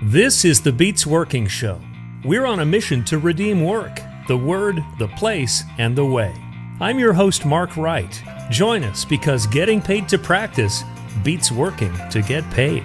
This is the Beats Working Show. We're on a mission to redeem work, the word, the place, and the way. I'm your host, Mark Wright. Join us because getting paid to practice beats working to get paid.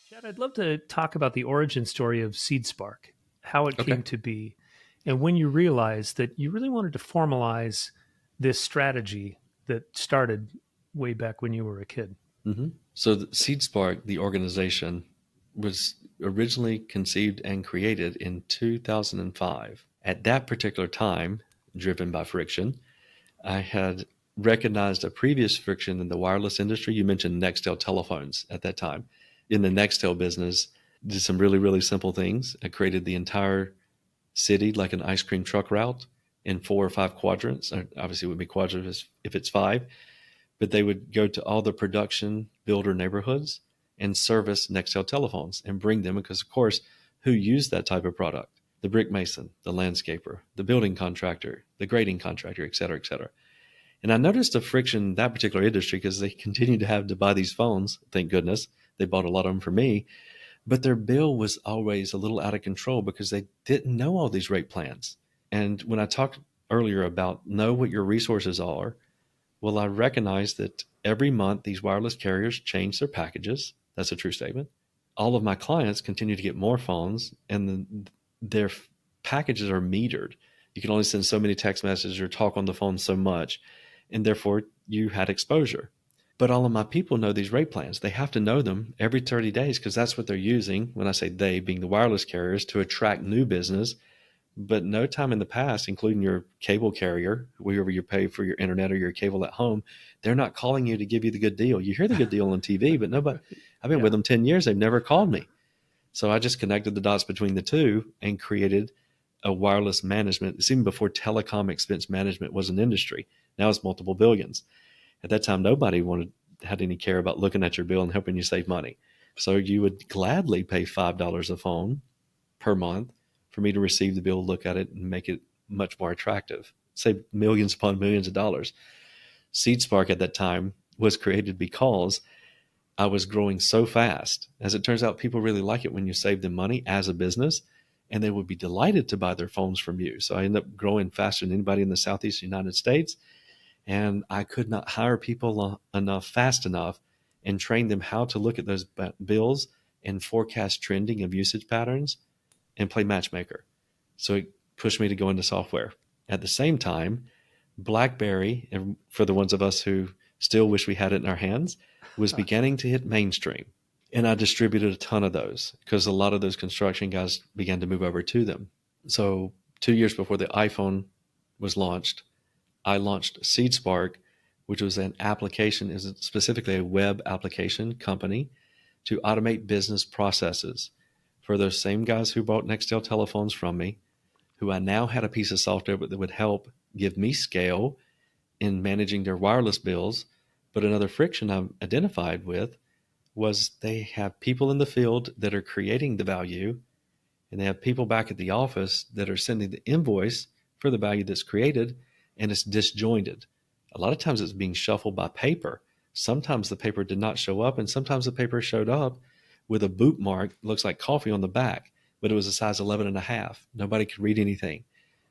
Chad, I'd love to talk about the origin story of SeedSpark, how it came to be, and when you realized that you really wanted to formalize this strategy that started way back when you were a kid. So SeedSpark, the organization, was originally conceived and created in 2005. At that particular time, driven by friction, I had recognized a previous friction in the wireless industry. You mentioned Nextel telephones at that time. In the Nextel business, did some really, really simple things. I created the entire city like an ice cream truck route in 4 or 5 quadrants. Obviously, it would be quadrants if it's 5. But they would go to all the production builder neighborhoods and service Nextel telephones and bring them, because of course, who used that type of product? The brick mason, the landscaper, the building contractor, the grading contractor, et cetera, et cetera. And I noticed a friction in that particular industry because they continued to have to buy these phones. Thank goodness. They bought a lot of them for me. But their bill was always a little out of control because they didn't know all these rate plans. And when I talked earlier about know what your resources are, well, I recognize that every month these wireless carriers change their packages. That's a true statement. All of my clients continue to get more phones, and their packages are metered. You can only send so many text messages or talk on the phone so much, and therefore you had exposure. But all of my people know these rate plans. They have to know them every 30 days because that's what they're using, when I say they, being the wireless carriers, to attract new business. But no time in the past, including your cable carrier, whoever you pay for your internet or your cable at home, they're not calling you to give you the good deal. You hear the good deal on TV, but nobody, I've been with them 10 years. They've never called me. So I just connected the dots between the two and created a wireless management. It's even before telecom expense management was an industry. Now it's multiple billions. At that time, nobody had any care about looking at your bill and helping you save money. So you would gladly pay $5 a phone per month for me to receive the bill, look at it, and make it much more attractive. Save millions upon millions of dollars. SeedSpark at that time was created because I was growing so fast. As it turns out, people really like it when you save them money as a business, and they would be delighted to buy their phones from you. So I ended up growing faster than anybody in the Southeast United States, and I could not hire people fast enough and train them how to look at those bills and forecast trending of usage patterns and play matchmaker. So it pushed me to go into software. At the same time, BlackBerry, and for the ones of us who still wish we had it in our hands, was beginning to hit mainstream. And I distributed a ton of those because a lot of those construction guys began to move over to them. So 2 years before the iPhone was launched, I launched SeedSpark, which was an application, is specifically a web application company to automate business processes for those same guys who bought Nextel telephones from me, who I now had a piece of software that would help give me scale in managing their wireless bills. But another friction I identified with was they have people in the field that are creating the value, and they have people back at the office that are sending the invoice for the value that's created, and it's disjointed. A lot of times it's being shuffled by paper. Sometimes the paper did not show up, and sometimes the paper showed up with a boot mark, looks like coffee on the back, but it was a size 11.5. Nobody could read anything.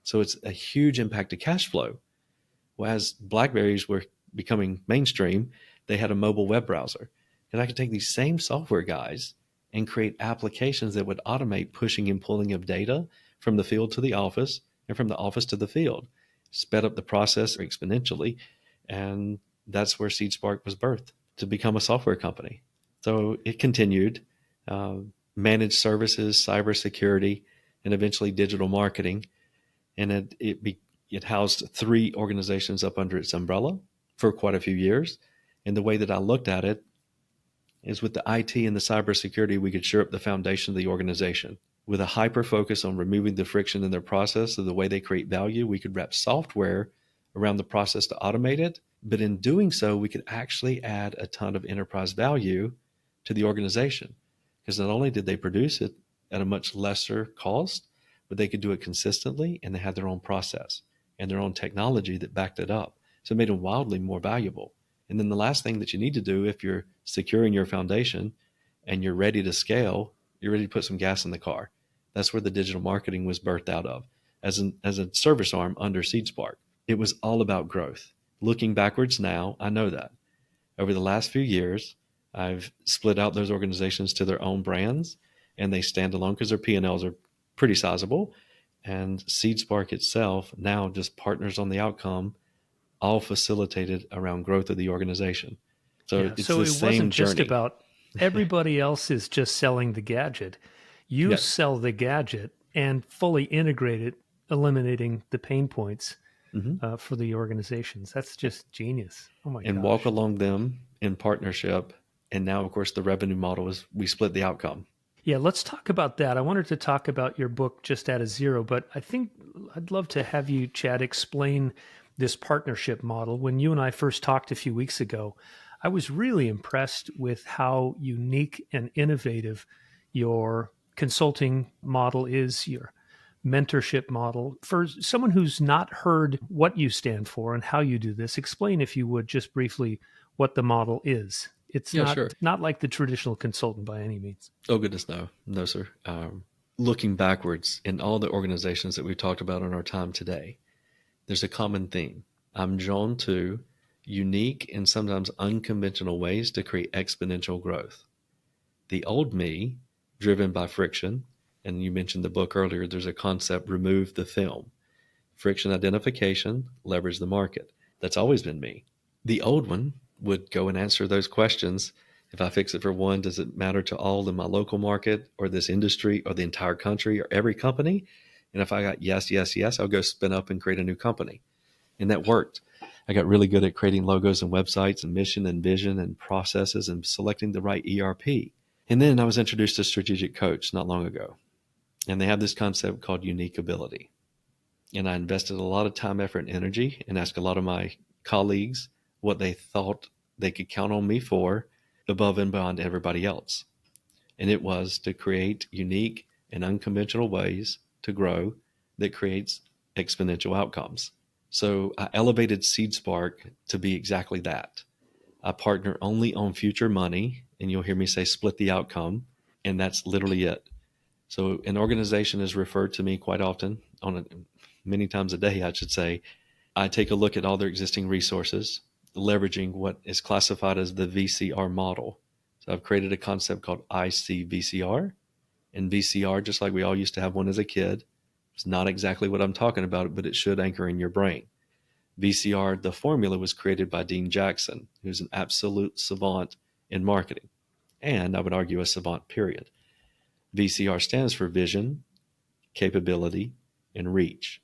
So it's a huge impact to cash flow. Well, as BlackBerries were becoming mainstream, they had a mobile web browser. And I could take these same software guys and create applications that would automate pushing and pulling of data from the field to the office and from the office to the field, sped up the process exponentially. And that's where SeedSpark was birthed, to become a software company. So it continued, managed services, cybersecurity, and eventually digital marketing. And it housed 3 organizations up under its umbrella for quite a few years. And the way that I looked at it is, with the IT and the cybersecurity, we could shore up the foundation of the organization. With a hyper focus on removing the friction in their process of the way they create value, we could wrap software around the process to automate it. But in doing so, we could actually add a ton of enterprise value to the organization, because not only did they produce it at a much lesser cost, but they could do it consistently, and they had their own process and their own technology that backed it up. So it made them wildly more valuable. And then the last thing that you need to do if you're securing your foundation and you're ready to scale, you're ready to put some gas in the car. That's where the digital marketing was birthed out of as a service arm under SeedSpark. It was all about growth. Looking backwards now, I know that. Over the last few years, I've split out those organizations to their own brands, and they stand alone because their P&Ls are pretty sizable. And SeedSpark itself now just partners on the outcome, all facilitated around growth of the organization. So Yeah. it's So the it same wasn't just journey. about everybody else is just selling the gadget. You Yes. sell the gadget and fully integrate it, eliminating the pain points Hmm. for the organizations. That's just genius. Oh my And walk gosh. along them in partnership. And now, of course, the revenue model is we split the outcome. Yeah, let's talk about that. I wanted to talk about your book, Just Out of Zero, but I think I'd love to have you, Chad, explain this partnership model. When you and I first talked a few weeks ago, I was really impressed with how unique and innovative your consulting model is, your mentorship model. For someone who's not heard what you stand for and how you do this, explain, if you would, just briefly what the model is. It's Yeah, not sure. not like the traditional consultant by any means. Oh, goodness, no. No, sir. Looking backwards in all the organizations that we've talked about in our time today, there's a common theme. I'm drawn to unique and sometimes unconventional ways to create exponential growth. The old me, driven by friction, and you mentioned the book earlier, there's a concept, remove the film. Friction identification, leverage the market. That's always been me. The old one would go and answer those questions. If I fix it for one, does it matter to all in my local market or this industry or the entire country or every company? And if I got yes, yes, yes, I'll go spin up and create a new company. And that worked. I got really good at creating logos and websites and mission and vision and processes and selecting the right ERP. And then I was introduced to Strategic Coach not long ago. And they have this concept called unique ability. And I invested a lot of time, effort, and energy and asked a lot of my colleagues what they thought they could count on me for above and beyond everybody else. And it was to create unique and unconventional ways to grow that creates exponential outcomes. So I elevated SeedSpark to be exactly that. I partner only on future money, and you'll hear me say split the outcome, and that's literally it. So an organization is referred to me quite often, many times a day, I should say. I take a look at all their existing resources, leveraging what is classified as the VCR model. So I've created a concept called ICVCR, and VCR, just like we all used to have one as a kid, it's not exactly what I'm talking about, but it should anchor in your brain. VCR, the formula was created by Dean Jackson, who's an absolute savant in marketing, and I would argue a savant, period. VCR stands for vision, capability, and reach.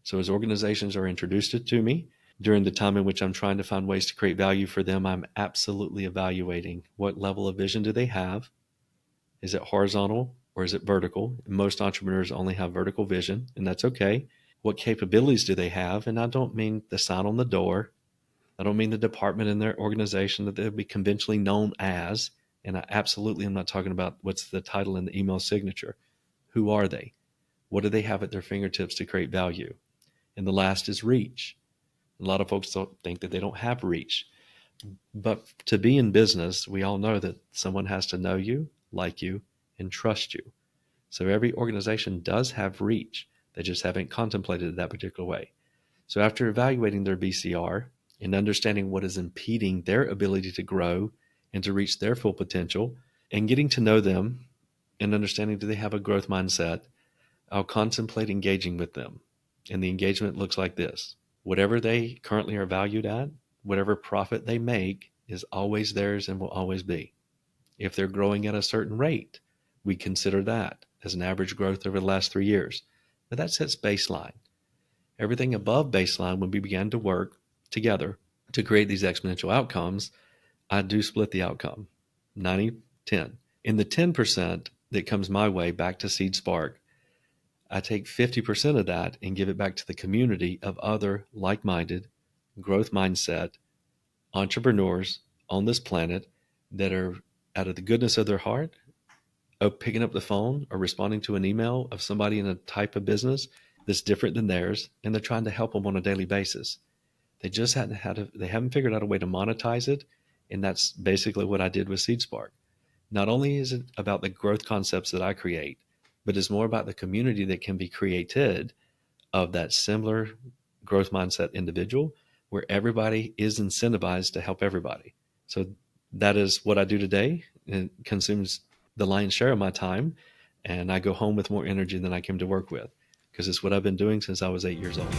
So as organizations are introduced it to me, during the time in which I'm trying to find ways to create value for them, I'm absolutely evaluating what level of vision do they have? Is it horizontal or is it vertical? And most entrepreneurs only have vertical vision, and that's okay. What capabilities do they have? And I don't mean the sign on the door. I don't mean the department in their organization that they'll be conventionally known as. And I absolutely am not talking about what's the title in the email signature. Who are they? What do they have at their fingertips to create value? And the last is reach. A lot of folks don't think that they don't have reach. But to be in business, we all know that someone has to know you, like you, and trust you. So every organization does have reach. They just haven't contemplated it that particular way. So after evaluating their VCR and understanding what is impeding their ability to grow and to reach their full potential, and getting to know them and understanding do they have a growth mindset, I'll contemplate engaging with them. And the engagement looks like this. Whatever they currently are valued at, whatever profit they make is always theirs and will always be. If they're growing at a certain rate, we consider that as an average growth over the last 3 years. But that sets baseline. Everything above baseline, when we began to work together to create these exponential outcomes, I do split the outcome 90-10. In the 10% that comes my way back to SeedSpark, I take 50% of that and give it back to the community of other like-minded, growth mindset entrepreneurs on this planet that are out of the goodness of their heart, of picking up the phone or responding to an email of somebody in a type of business that's different than theirs, and they're trying to help them on a daily basis. They haven't figured out a way to monetize it. And that's basically what I did with SeedSpark. Not only is it about the growth concepts that I create, but it's more about the community that can be created of that similar growth mindset individual where everybody is incentivized to help everybody. So that is what I do today. It consumes the lion's share of my time, and I go home with more energy than I came to work with because it's what I've been doing since I was 8 years old.